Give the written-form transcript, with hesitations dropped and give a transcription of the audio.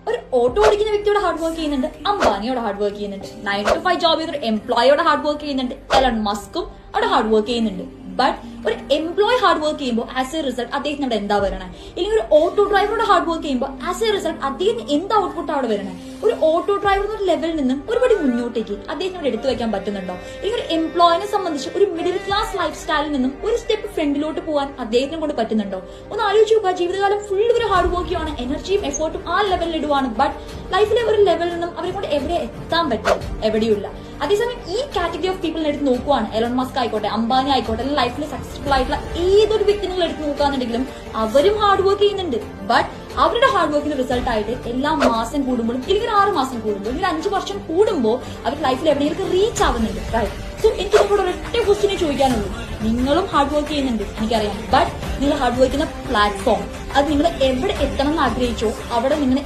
ഒരു ഓട്ടോ ഓടിക്കുന്ന വ്യക്തിയോട് ഹാർഡ് വർക്ക് ചെയ്യുന്നുണ്ട്, അംബാനിയോട് ഹാർഡ് വർക്ക് ചെയ്യുന്നുണ്ട്. 9 to 5 ജോബ് ചെയ്തൊരു എംപ്ലോയിയോട് ഹാർഡ് വർക്ക് ചെയ്യുന്നുണ്ട്, എലൺ മസ്കും അവിടെ ഹാർഡ് വർക്ക് ചെയ്യുന്നുണ്ട്. ബട്ട് ഒരു എംപ്ലോയി ഹാർഡ് വർക്ക് ചെയ്യുമ്പോൾ ആസ് എ റിസൾട്ട് അദ്ദേഹത്തിന് അവിടെ എന്താ വരണേ? ഇല്ലെങ്കിൽ ഒരു ഓട്ടോ ഡ്രൈവറോട് ഹാർഡ് വർക്ക് ചെയ്യുമ്പോൾ ആസ് എ റിസൾട്ട് അദ്ദേഹത്തിന് എന്ത് ഔട്ട്പുട്ട് അവിടെ വരണേ? ഒരു ഓട്ടോ ഡ്രൈവർ എന്ന ലെവലിൽ നിന്നും ഒരുപടി മുന്നോട്ടേക്ക് അദ്ദേഹത്തിനോട് എടുത്തു വെക്കാൻ പറ്റുന്നുണ്ടോ? ഇല്ലെങ്കിൽ ഒരു എംപ്ലോയിനെ സംബന്ധിച്ച് ഒരു മിഡിൽ ക്ലാസ് ലൈഫ് സ്റ്റൈലിൽ നിന്നും ഒരു സ്റ്റെപ്പ് ഫ്രണ്ടിലോട്ട് പോകാൻ അദ്ദേഹത്തിനെ കൊണ്ട് പറ്റുന്നുണ്ടോ? ഒന്ന് ആലോചിച്ച് നോക്കുക. ജീവിതകാലം ഫുൾ ഒരു ഹാർഡ് വർക്ക് ചെയ്യുവാണ്, എനർജിയും എഫേർട്ടും ആ ലെവലിൽ ഇടുവാണ്. ബട്ട് ലൈഫിലെ ഒരു ലെവലിൽ നിന്നും അവരെ കൊണ്ട് എവിടെ എത്താൻ പറ്റും? എവിടെയില്ല. അതേസമയം ഈ കാറ്റഗറി ഓഫ് പീപ്പിളിനെ എടുത്ത് നോക്കുവാണ്, എലോൺ മസ്ക് ആയിക്കോട്ടെ, അംബാനി ആയിക്കോട്ടെ, ലൈഫിൽ സക്സസ്ഫുൾ ആയിട്ടുള്ള ഏതൊരു വ്യക്തികൾ എടുത്ത് നോക്കുകയാണെന്നുണ്ടെങ്കിലും അവരും ഹാർഡ് വർക്ക് ചെയ്യുന്നുണ്ട്. ബട്ട് അവരുടെ ഹാർഡ് വർക്കിന്റെ റിസൾട്ട് ആയിട്ട് എല്ലാ മാസം കൂടുമ്പോഴും ഇല്ലെങ്കിൽ 6 മാസം കൂടുമ്പോൾ അല്ലെങ്കിൽ 5 വർഷം കൂടുമ്പോൾ അവർ ലൈഫിൽ എവിടെയെങ്കിലും റീച്ച് ആവുന്നുണ്ട്. റൈറ്റ്. സോ എനിക്ക് നിങ്ങളോട് ഒരൊറ്റ ക്വസ്റ്റിനെ ചോദിക്കാനുള്ളൂ. നിങ്ങളും ഹാർഡ് വർക്ക് ചെയ്യുന്നുണ്ട്, എനിക്കറിയാം. ബട്ട് നിങ്ങൾ ഹാർഡ് വർക്ക് ചെയ്യുന്ന പ്ലാറ്റ്ഫോം അത് നിങ്ങൾ എവിടെ എത്തണം എന്ന് ആഗ്രഹിച്ചോ അവിടെ നിങ്ങൾ